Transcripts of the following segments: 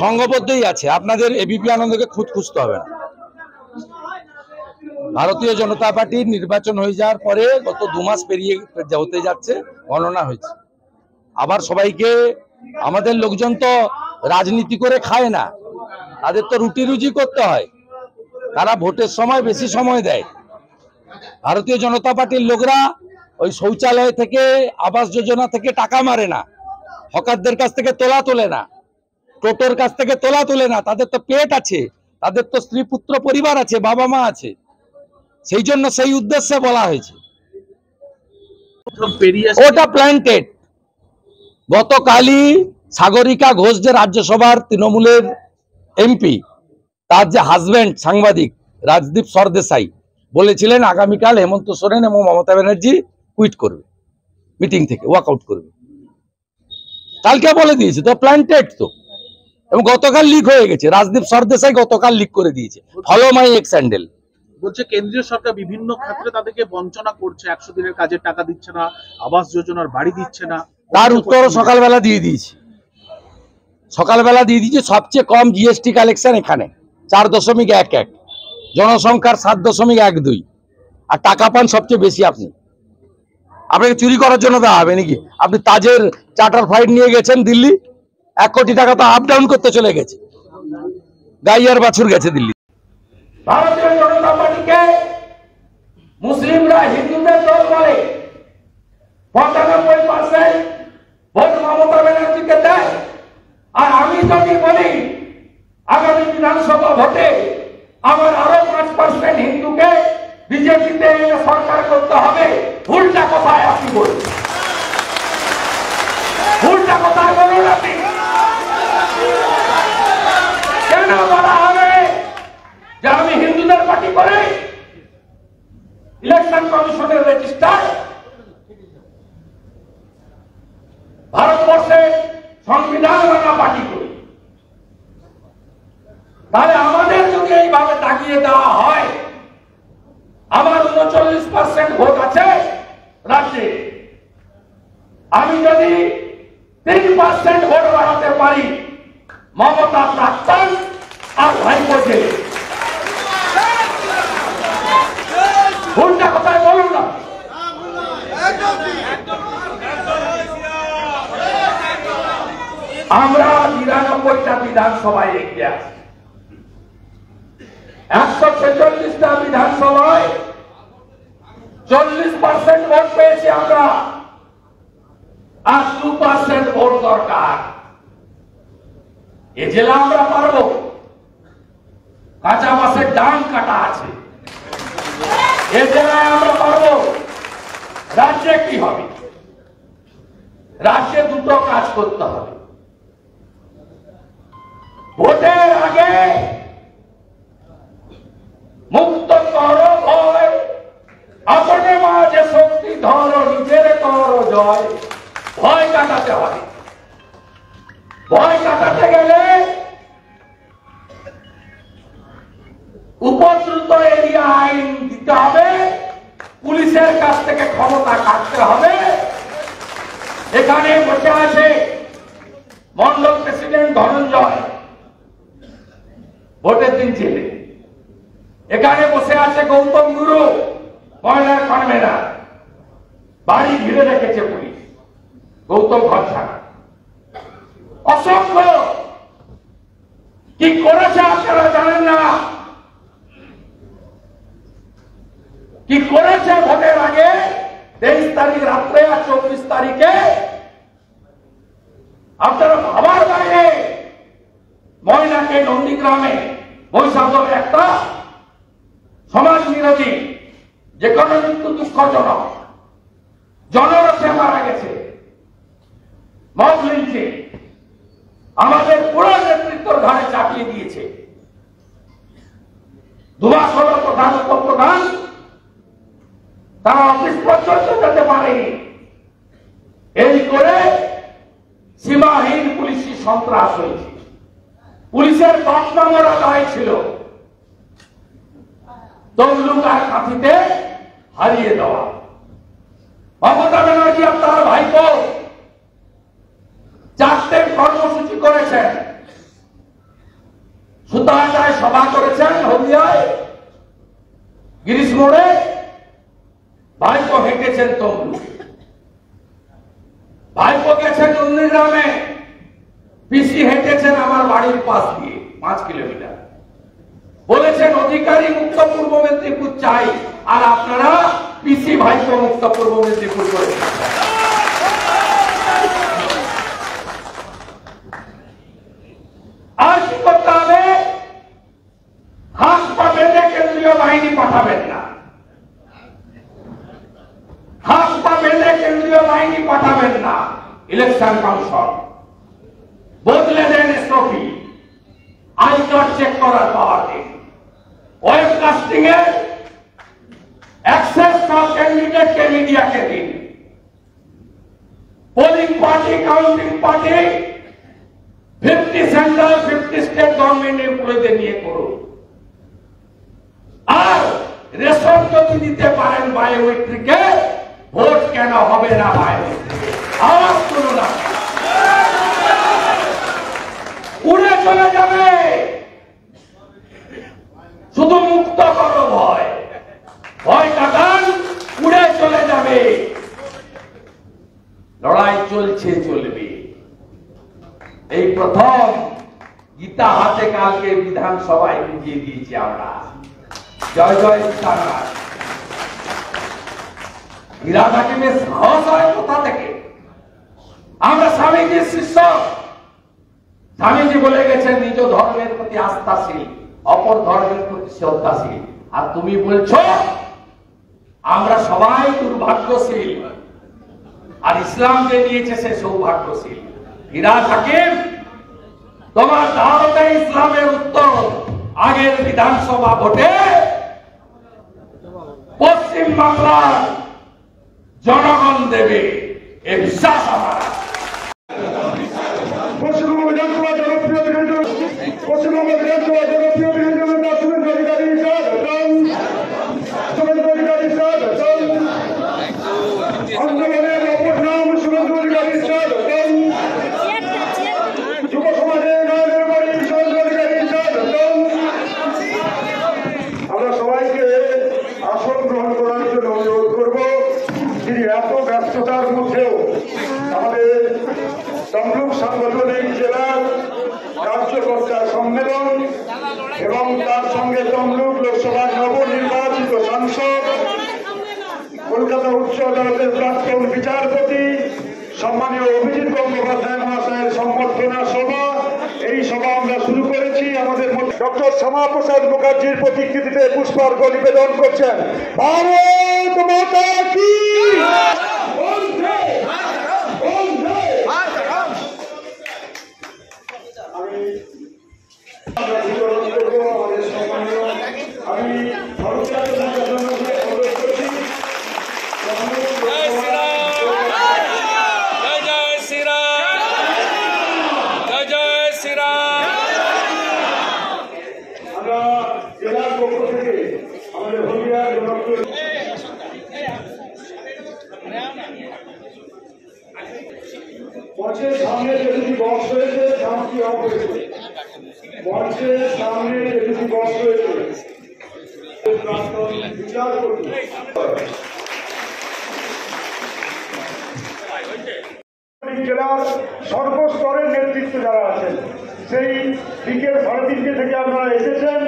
সংঘবদ্ধই আছে। আপনাদের এবিপি আনন্দকে খুঁত খুঁজতে হবে না। ভারতীয় জনতা পার্টির নির্বাচন হয়ে যাওয়ার পরে গত 2 মাস পেরিয়ে হতে যাচ্ছে, গণনা হয়েছে। আবার সবাইকে, আমাদের লোকজন তো রাজনীতি করে খায় না, তাদের তো রুটি রুজি করতে হয়। তারা ভোটের সময় বেশি সময় দেয়। ভারতীয় জনতা পার্টির লোকরা ওই শৌচালয় থেকে, আবাস যোজনা থেকে টাকা মারে না, হকারদের কাছ থেকে তোলা তোলে না, টোটোর কাছ থেকে তোলা তোলে না। তাদের তো পেট আছে, তাদের তো স্ত্রী পুত্র পরিবার আছে, বাবা মা আছে। সেই জন্য সেই উদ্দেশ্যে বলা হয়েছে। ওটা প্ল্যান্টেড। গতকালই সাগরিকা ঘোষ, যে রাজ্যসভার তৃণমূলের এমপি, তার যে হাজবেন্ড সাংবাদিক রাজদীপ সরদেশাই বলেছিলেন আগামীকাল হেমন্ত সোরেন এবং মমতা ব্যানার্জি কুইট করবে, মিটিং থেকে ওয়াকআউট করবে। কালকে বলে দিয়েছে, তো প্ল্যান্টেড তো। এবং গতকাল লিক হয়ে গেছে, রাজদীপ সরদেশাই গতকাল লিক করে দিয়েছে। Follow my x handle. বলছে কেন্দ্রীয় সরকার বিভিন্ন ক্ষেত্রে তাদেরকে বঞ্চনা করছে, 100 দিনের কাজের টাকা দিচ্ছে না, আবাস যোজনার বাড়ি দিচ্ছে না। তার উত্তর সকালবেলা দিয়ে দিয়েছি। সবচেয়ে কম জিএসটি কালেকশন এখানে 4.11, জনসংখ্যার 7.12, আর টাকা পান সবচেয়ে বেশি আপনি। আপনাকে চুরি করার জন্য দেওয়া হবে নাকি? আপনি তাজের চার্টার ফ্লাইট নিয়ে গেছেন দিল্লি, 1 কোটি টাকা তো আপ ডাউন করতে চলে গেছে, গাইয়ার বাছুর গেছে দিল্লি। ভারতীয় জনতা পার্টিকে মুসলিমরা হিন্দুদের দল বলে, 95% ভোট মমতা ব্যানার্জিকে দেয়। আর আমি যদি বলি আগামী বিধানসভা ভোটে আমার আরো 5% হিন্দুকে বিজেপিতে সরকার করতে হবে, ভুলটা কোথায় আপনি বলুন? ভুলটা কোথায় বলুন আপনি? কেন বলা হবে যে আমি হিন্দুদের পার্টি করে ইলেকশন কমিশনের রেজিস্টার? ভারতবর্ষে সংবিধান মানা পার্টি করি। তাহলে আমাদের যদি এইভাবে তাকিয়ে দেওয়া হয়, আমার 39% ভোট আছে রাজ্যে, আমি যদি 3% ভোট বাড়াতে পারি, মমতা প্রাক্তন আর ভাইপো জেলে। ভুলটা কোথায় বলুন না? আমরা 99টা বিধানসভায় এগিয়ে আছি। 146টা বিধানসভায় 40% ভোট পেয়েছি আমরা, আর 2% ভোট দরকার। এ জেলা আমরা পারবো। কাঁচা বাসের ডান কাটা আছে, এ জেলায় আমরা পারবো। রাজ্যে কি হবে? রাজ্যে দুটো কাজ করতে হবে। ভোটের আগে মুক্ত করো ভয়, আপনে মাঝে শক্তি ধরো, নিজের করো জয়। ভয় কাটাতে হবে। ভয় কাটাতে গেলে উপদ্রুত এরিয়া আইন দিতে হবে, পুলিশের কাছ থেকে ক্ষমতা কাটতে হবে। এখানে বসে আছে মন্ডল প্রেসিডেন্ট ধনঞ্জয়, ভোটের দিন ছেলে। এখানে বসে আছে গৌতম গুরু, ময়নার কনভেনার, বাড়ি ঘিরে রেখেছে পুলিশ, গৌতম ঘর ছাড়া। অসংখ্য কি করেছে আপনারা জানেন না? কি করেছে ভোটের আগে 23 তারিখ রাত্রে আর 24 তারিখে? আপনারা ভাবার বাইরে। ময়নাকে নন্দীগ্রামে বৈশাখের একটা সমাজ বিরোধী, যে কোনো মৃত্যু দুঃখজনক, জনরক্ষে মারা গেছে, মব লিঞ্চিং আমাদের পুরো নেতৃত্বর ঘাড়ে চাপিয়ে দিয়েছে। দুমাস হলো প্রধান তারা অফিস পর্যন্ত যেতে পারেনি। এই করে সীমাহীন পুলিশি সন্ত্রাস হয়েছে। পুলিশের 10 নম্বর দায় ছিল তমলুক আর কাঁথিতে হারিয়ে দেওয়া। মমতা ব্যানার্জি আর তার ভাইপো সভা করেছেন হলদিয়ায় গিরিশ মোড়ে, ভাইপো হেঁটেছেন তমলুকে, ভাইপো গেছেন নন্দীগ্রামে, পিসি হেঁটেছেন আমার বাড়ির পাশ দিয়ে 5 কিলোমিটার, বলেছেন অধিকারী মুক্ত পূর্ব মেদিনীপুর চাই, আর আপনারা পিসি ভাইপো মুক্ত পূর্ব মেদিনীপুর করেছেন। আর কি করতে হবে? হাত পা বেঁধে কেন্দ্রীয় বাহিনী পাঠাবেন না, হাত পা বেঁধে কেন্দ্রীয় বাহিনী পাঠাবেন না। ইলেকশন কমিশন বদলে দেন এসওপি, আইকার্ড চেক করার পাওয়ার দিন, ওয়েবকাস্টিং এর অ্যাক্সেস সব ক্যান্ডিডেটকে মিডিয়াকে দিন, polling party counting party 50 central 50 state government এমপ্লয়ীদের নিয়ে করুন। আর রেশন যদি দিতে পারেন বায়োমেট্রিকে, ভোট কেন হবে না বায়োমেট্রিকে? আওয়াজ করুন না, উড়ে চলে যাবে। শুধু মুক্ত করো ভয়, ভয় কাটান, উড়ে চলে যাবে। লড়াই চলছে, চলবে। এই প্রথম গীতা হাতে কালকে বিধানসভায় বুঝিয়ে দিয়েছি আমরা। জয় জয় সীতারাম। হীরা হাকিমের সাহস হয় কোথা থেকে? আমরা স্বামীজির শিষ্য। স্বামীজি বলে গেছেন নিজ ধর্মের প্রতি আস্থাশীল, অপর ধর্মের প্রতি শ্রদ্ধাশীল। আর তুমি বলছো আমরা সবাই দুর্ভাগ্যশীল, আর ইসলাম যে নিয়েছে সে সৌভাগ্যশীল। হীরা হাকিম, তোমার দাওয়াতে ইসলামের উত্তর আগের বিধানসভা ভোটে পশ্চিম বাংলার জনগণ দেবে, এ বিশ্বাস আমার। পশ্চিমবঙ্গ বিধানসভা জনপ্রিয় বিধানসভা শুভেন্দু অধিকারী শুভেন্দু অধিকারী আন্দোলনের অপর নাম শুভেন্দু অধিকারী যুব সমাজের নায়কের বাড়ি শুভেন্দু অধিকারী। আমরা সবাইকে আসন গ্রহণ করার জন্য অনুরোধ করব। তিনি এত ব্যস্ততার মধ্যেও আমাদের তমলুক সাংগঠনিক জেলার কার্যকর্তা সম্মেলন এবং তার সঙ্গে তমলুক লোকসভার নবনির্বাচিত সাংসদ, কলকাতা উচ্চ আদালতের প্রাক্তন বিচারপতি সম্মানীয় অভিজিৎ গঙ্গোপাধ্যায় মহাশয়ের সম্বর্ধনা সভা, এই সভা আমরা শুরু করেছি। আমাদের ডক্টর শ্যামাপ্রসাদ মুখার্জির প্রতিকৃতিতে পুষ্পার্ঘ নিবেদন করছেন। ভারত মাতা কি! আমি ভারতীয় জনতা দলকে অনুরোধ করছি আমরা জেলার পক্ষ থেকে আমাদের হলদিয়ার জনপ্রিয় মঞ্চের সামনে যেটি বক্স হয়েছে সামটি অফ হয়েছে। মঞ্চের সামনে যেটি বক্স হয়েছে বিচার করুন। জেলার সর্বস্তরের নেতৃত্ব যারা আছেন, সেই বিকেল 3:30 থেকে আপনারা এসেছেন।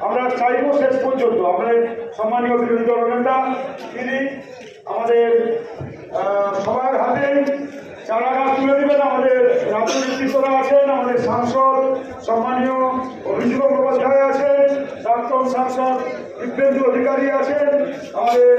আমরা চাইব শেষ পর্যন্ত আমাদের সম্মানীয় বিরোধী দলনেতা তিনি আমাদের সবার হাতে চারাগাছ তুলে দেবেন। আমাদের রাজ্য নেতৃত্বরা আছেন, আমাদের সাংসদ সম্মানীয় অভিজিৎ গঙ্গোপাধ্যায় আছেন, প্রাক্তন সাংসদ দিব্যেন্দু অধিকারী আছেন, আমাদের